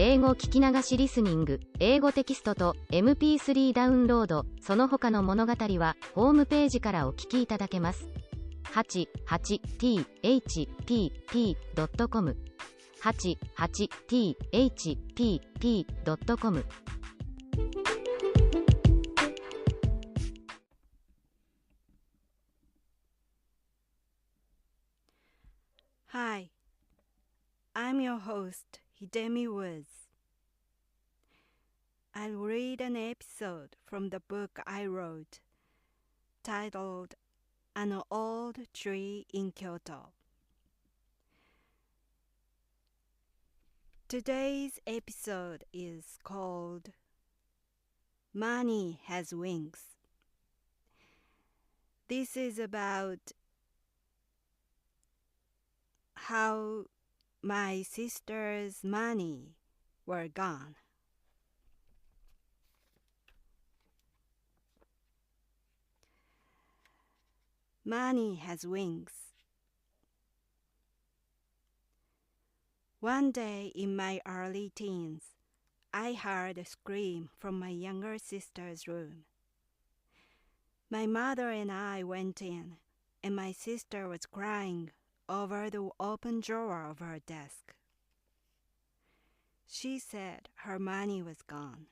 英語聞き流しリスニング、英語テキストと MP3 ダウンロード、その他の物語はホームページからお聞きいただけます。88thpp.com 88thpp.com Hi, I'm your host, Hidemi Woods. I'll read an episode from the book I wrote, titled An Old Tree in Kyoto. Today's episode is called Money Has Wings. This is about how my sister's money were gone. Money has wings. One day in my early teens, I heard a scream from my younger sister's room. My mother and I went in, and my sister was crying over the open drawer of her desk. She said her money was gone.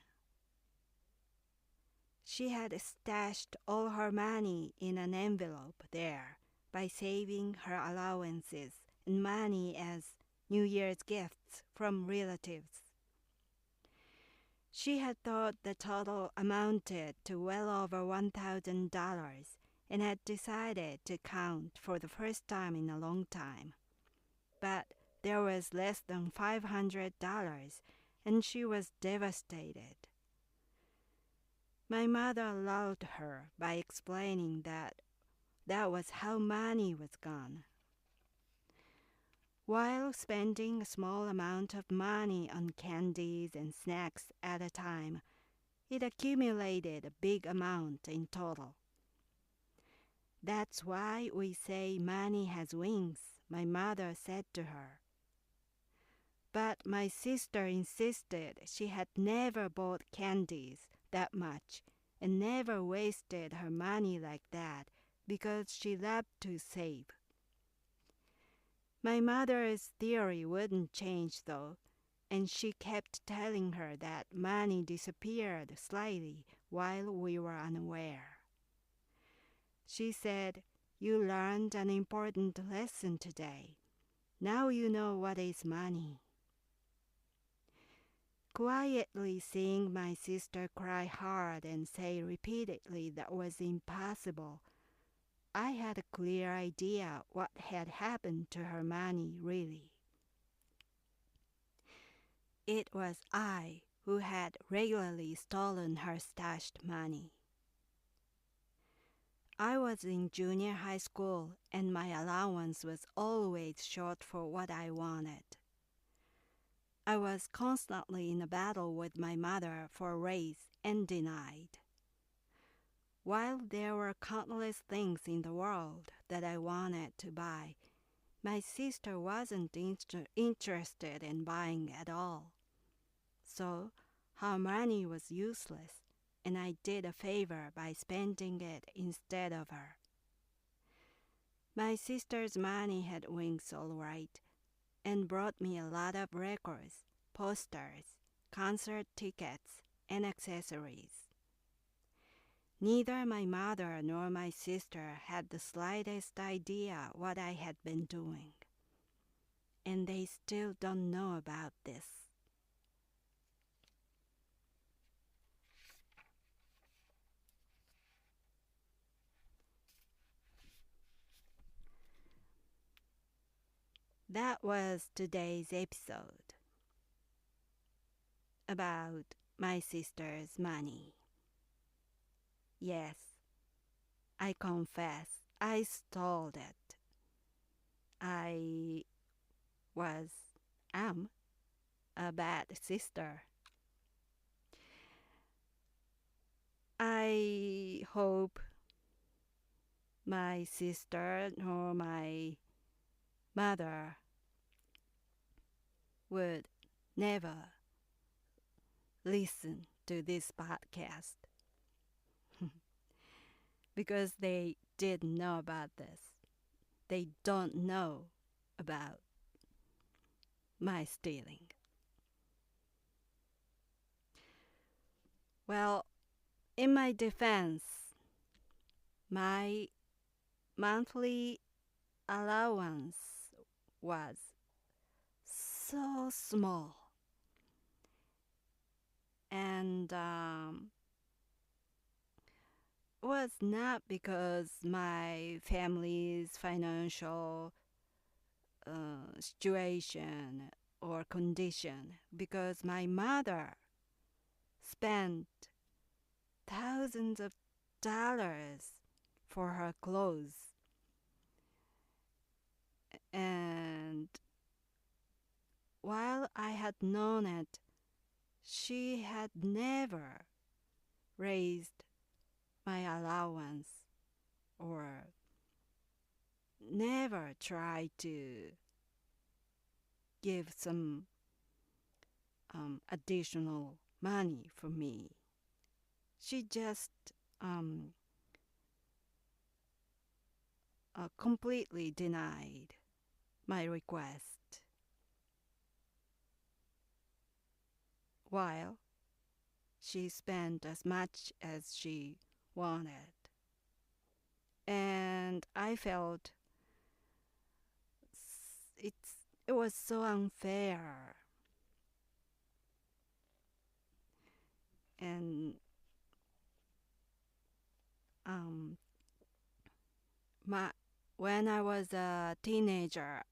She had stashed all her money in an envelope there by saving her allowances and money as New Year's gifts from relatives. She had thought the total amounted to well over $1,000 and had decided to count for the first time in a long time. But there was less than $500, and she was devastated. My mother lulled her by explaining that was how money was gone. While spending a small amount of money on candies and snacks at a time, it accumulated a big amount in total. That's why we say money has wings, my mother said to her. But my sister insisted she had never bought candies that much and never wasted her money like that because she loved to save. My mother's theory wouldn't change though, and she kept telling her that money disappeared slightly while we were unaware. She said, "You learned an important lesson today. Now you know what is money." Quietly seeing my sister cry hard and say repeatedly that was impossible, I had a clear idea what had happened to her money really. It was I who had regularly stolen her stashed money. I was in junior high school and my allowance was always short for what I wanted. I was constantly in a battle with my mother for a raise and denied. While there were countless things in the world that I wanted to buy, my sister wasn't interested in buying at all. So her money was useless, and I did a favor by spending it instead of her. My sister's money had wings all right, and brought me a lot of records, posters, concert tickets, and accessories. Neither my mother nor my sister had the slightest idea what I had been doing, and they still don't know about this. That was today's episode about my sister's money. Yes, I confess I stole it. I am a bad sister. I hope my sister nor my mother would never listen to this podcast because they didn't know about this. They don't know about my stealing. Well, in my defense, my monthly allowance was so small, and was not because my family's financial situation or condition, because my mother spent thousands of dollars for her clothes, and while I had known it, she had never raised my allowance or never tried to give some additional money for me. She just completely denied my request, while she spent as much as she wanted. And I felt it was so unfair. And when I was a teenager,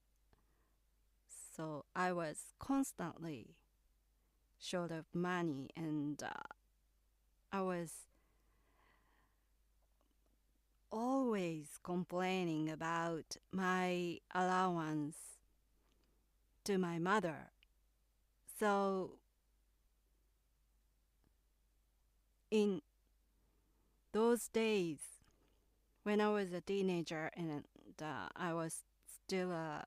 so I was constantly short of money, and I was always complaining about my allowance to my mother. So in those days, when I was a teenager and I was still a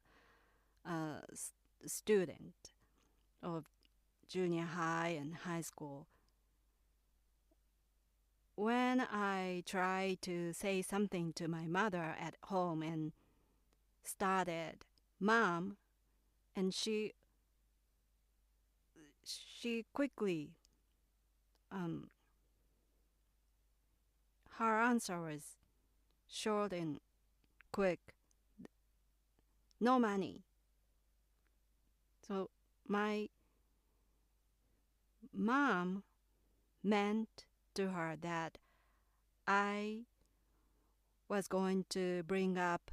student of junior high and high school, when I tried to say something to my mother at home and started, "Mom," and she quickly, her answer was short and quick, "No money." So my mom meant to her that I was going to bring up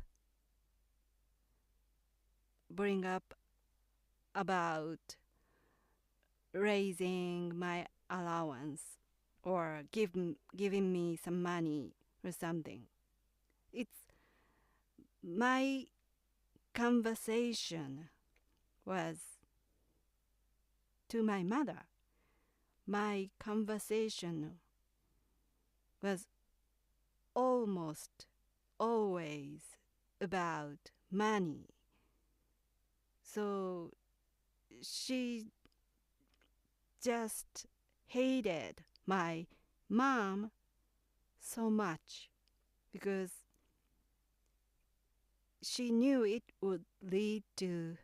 about raising my allowance or giving me some money or something. It's my conversation was to my mother. My conversation was almost always about money. So she just hated my mom so much because she knew it would lead to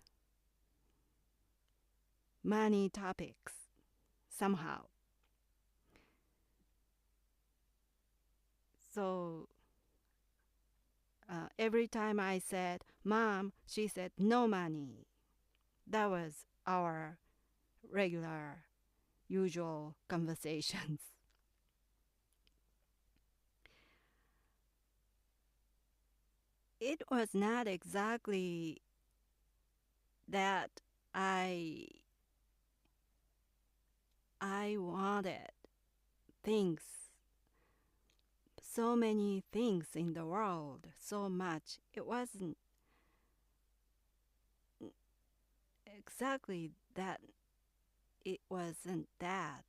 money topics somehow. So every time I said, "Mom," she said, "No money." That was our regular, usual conversations. It was not exactly that I wanted things, so many things in the world, so much. It wasn't exactly that. It wasn't that.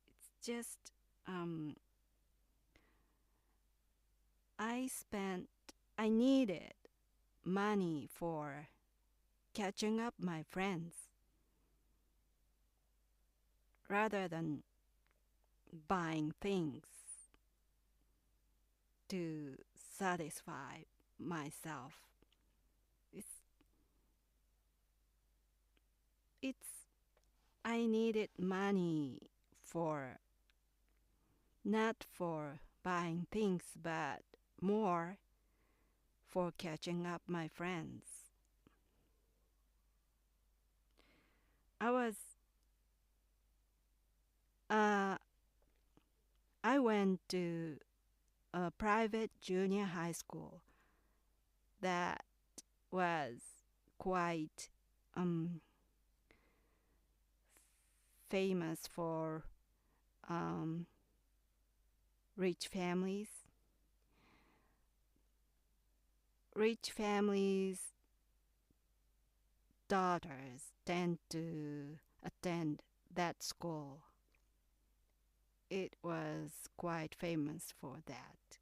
It's just I needed money for catching up my friends. rather than buying things to satisfy myself. It's I needed money for not for buying things but more for catching up my friends. I went to a private junior high school that was quite famous for rich families. Rich families' daughters tend to attend that school. It was quite famous for that.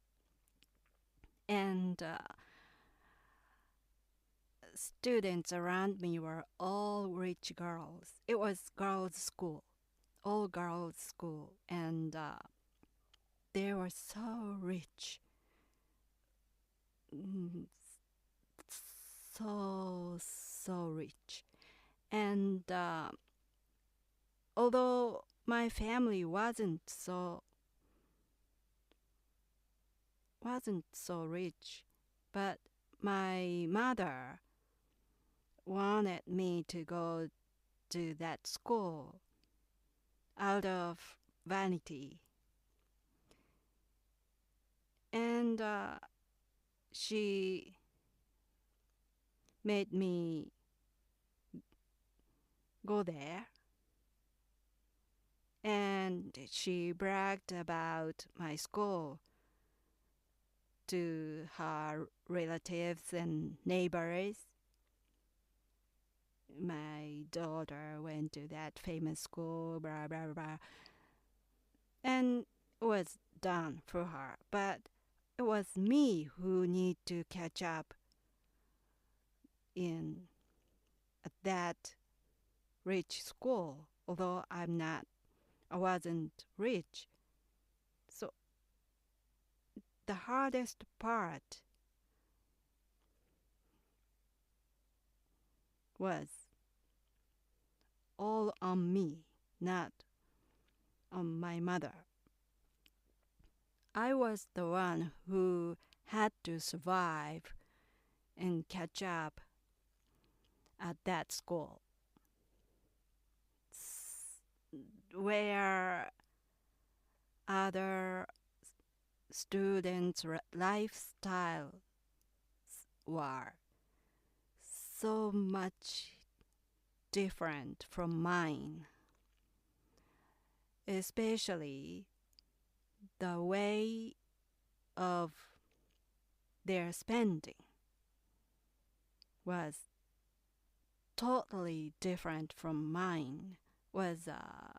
And students around me were all rich girls. It was girls' school, all girls' school, and they were so rich. So rich. And although my family wasn't so rich, but my mother wanted me to go to that school out of vanity. And she made me go there. And she bragged about my school to her relatives and neighbors. My daughter went to that famous school, blah, blah, blah. And it was done for her. But it was me who need to catch up at that rich school, although I wasn't rich. So the hardest part was all on me, not on my mother. I was the one who had to survive and catch up at that school, where other students' lifestyles were so much different from mine, especially the way of their spending was totally different from mine. Was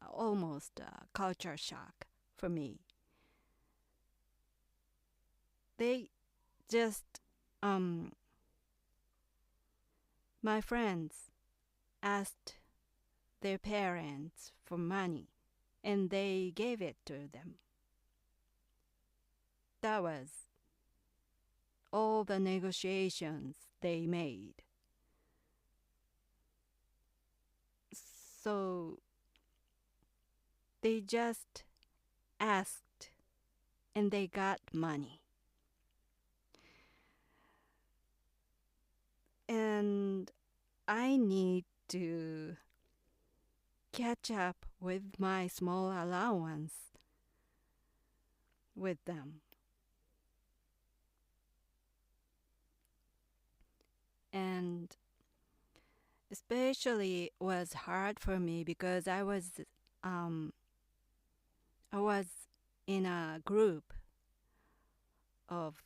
almost a culture shock for me. They just my friends asked their parents for money and they gave it to them. That was all the negotiations they made. So they just asked and they got money. And I need to catch up with my small allowance with them. And especially it was hard for me because I was in a group of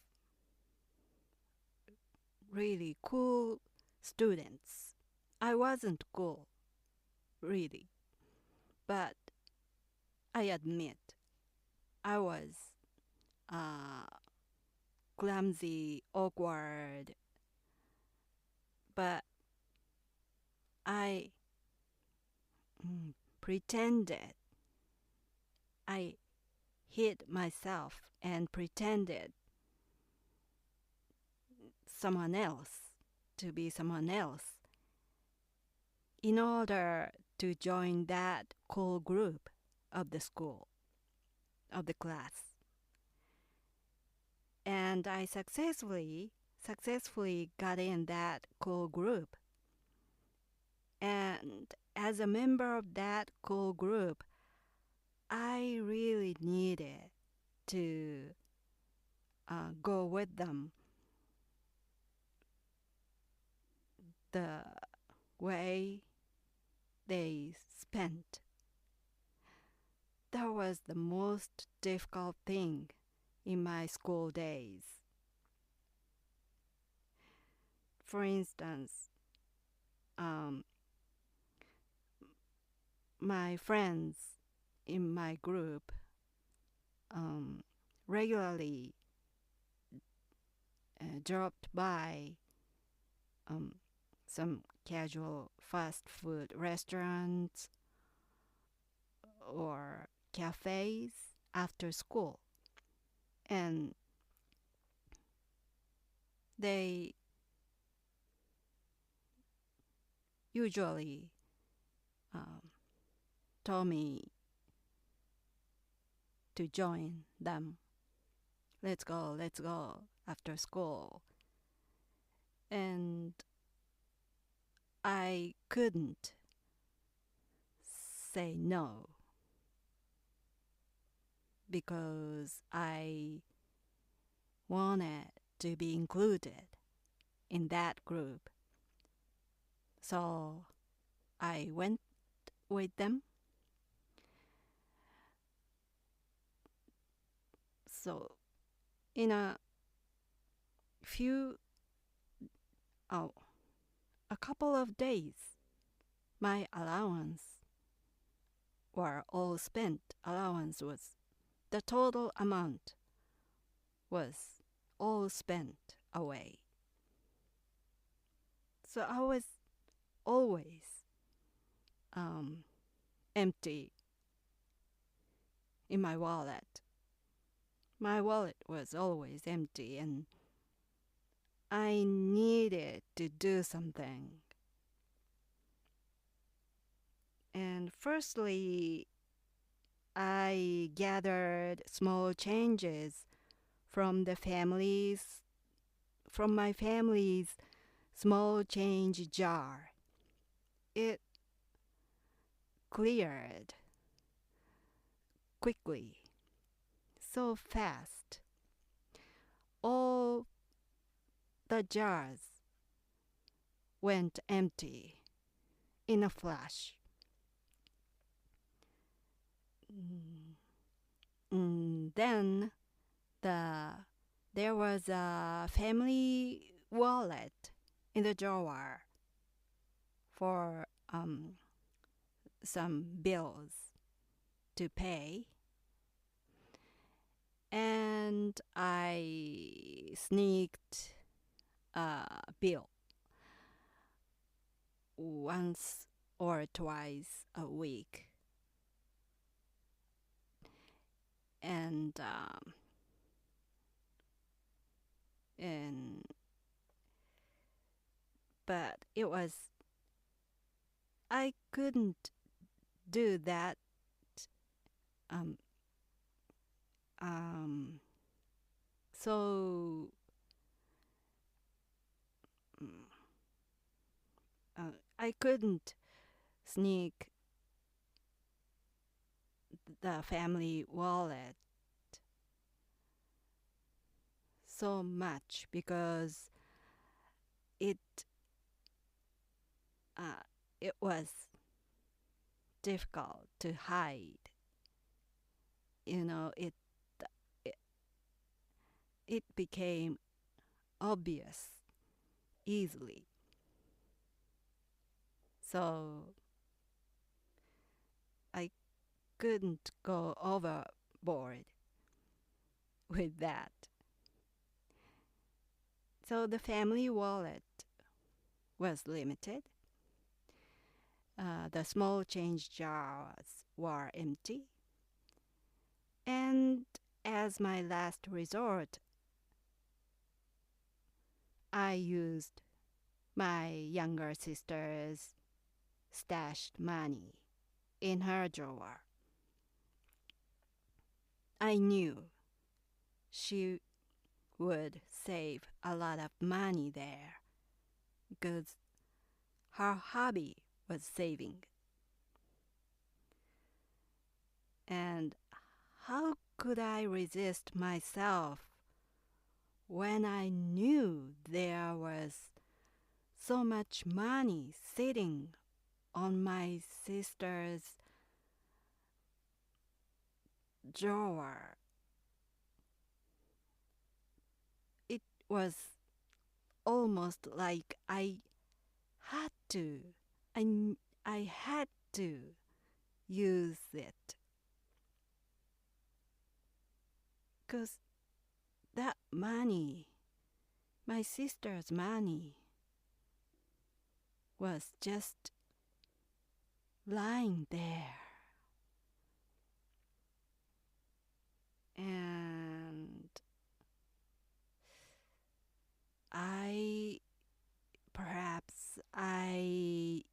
really cool students. I wasn't cool, really, but I admit I was clumsy, awkward, but I pretended I hid myself and pretended someone else to be someone else in order to join that cool group of the school, of the class. And I successfully got in that cool group. And as a member of that cool group, I really needed to go with them the way they spent. That was the most difficult thing in my school days. For instance, my friends in my group regularly dropped by some casual fast food restaurants or cafes after school, and they usually told me to join them. Let's go after school. And I couldn't say no because I wanted to be included in that group. So I went with them. So in a couple of days, my allowance was the total amount was all spent away. So I was always empty in my wallet. My wallet was always empty, and I needed to do something. And firstly, I gathered small changes from my family's small change jar. It cleared quickly, so fast. All the jars went empty in a flash. Then there was a family wallet in the drawer for some bills to pay, and I sneaked a bill once or twice a week. And but I couldn't do that so I couldn't sneak the family wallet so much because it was difficult to hide. It became obvious easily. So I couldn't go overboard with that. So the family wallet was limited. The small change jars were empty. And as my last resort, I used my younger sister's stashed money in her drawer. I knew she would save a lot of money there because her hobby was saving. And how could I resist myself when I knew there was so much money sitting on my sister's drawer? It was almost like I had to use it. 'Cause that money, my sister's money, was just lying there. And perhaps I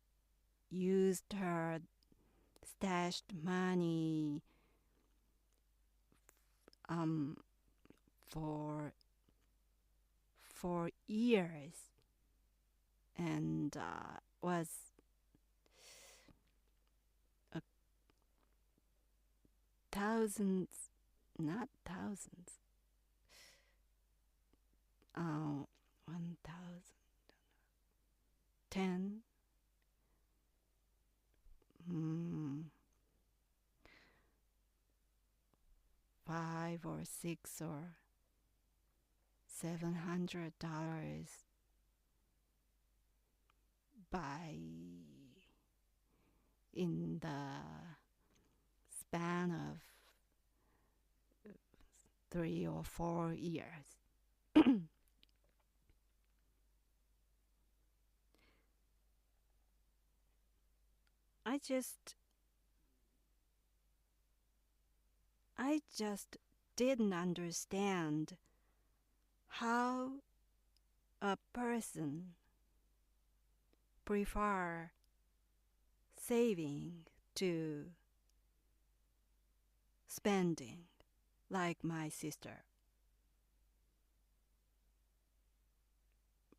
used her stashed money for years, and was not thousands, 1,000, 10, 5 or 6 or $700 in the span of 3 or 4 years. I just didn't understand how a person prefer saving to spending like my sister.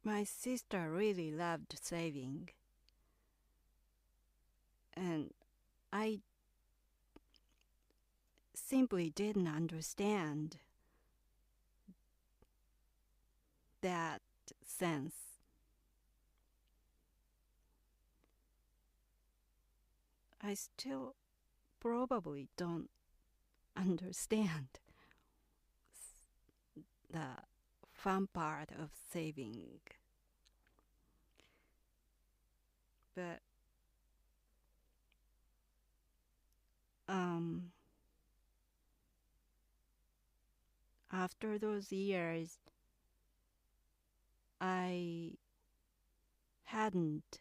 My sister really loved saving, and I simply didn't understand that sense. I still probably don't understand the fun part of saving. But after those years, I hadn't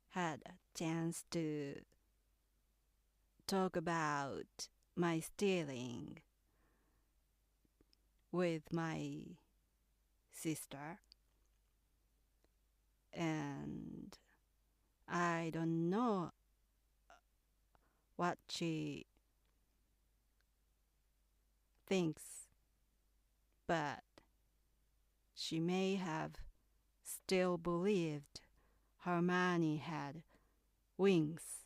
had a chance to talk about my stealing with my sister, and I don't know what she thinks, but she may have still believed her money had wings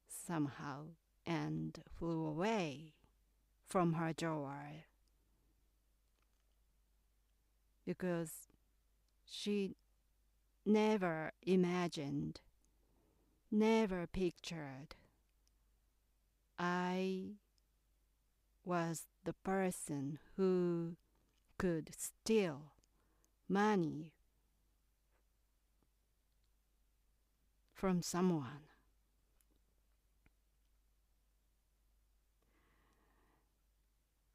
somehow and flew away from her drawer, because she never imagined, never pictured I was the person who could steal money from someone.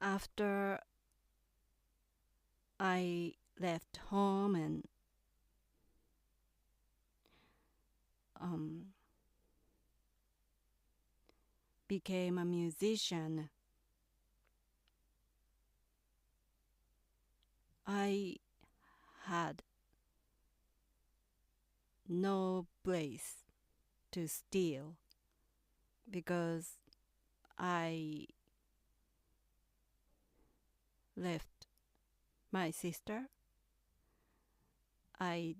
After I left home and became a musician, I had no place to steal because I left my sister. I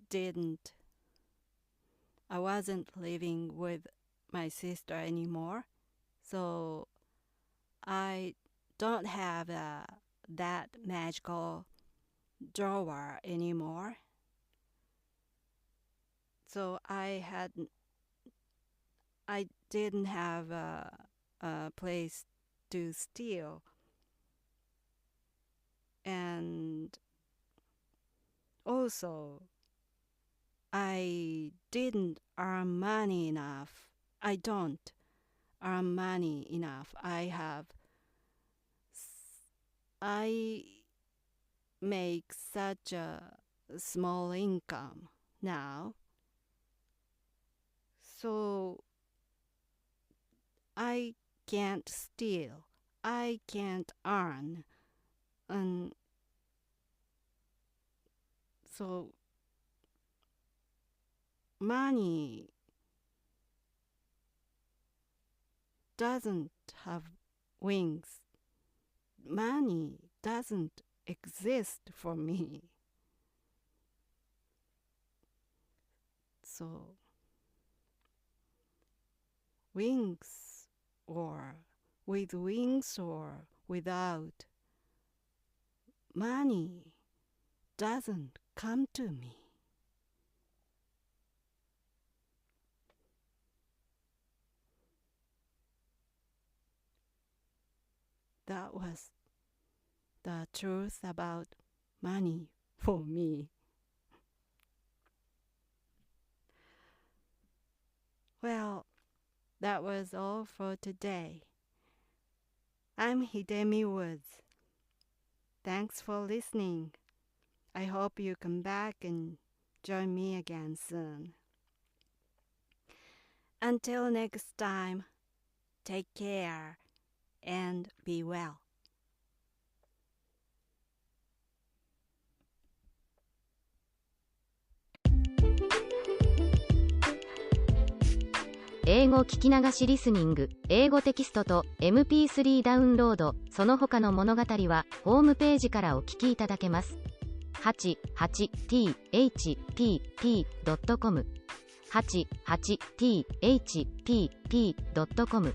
wasn't living with my sister anymore, so I don't have that magical drawer anymore. So I didn't have a place to steal, and also I didn't earn money enough. I don't earn money enough. I make such a small income now, so I can't steal. I can't earn, and so money doesn't have wings. Money doesn't exist for me. So wings, or with wings or without, money doesn't come to me. That was the truth about money for me. Well, that was all for today. I'm Hidemi Woods. Thanks for listening. I hope you come back and join me again soon. Until next time, take care and be well. 英語聞き流しリスニング、英語テキストと MP3 ダウンロード、その他の物語はホームページからお聞きいただけます。88thpp.com 88thpp.com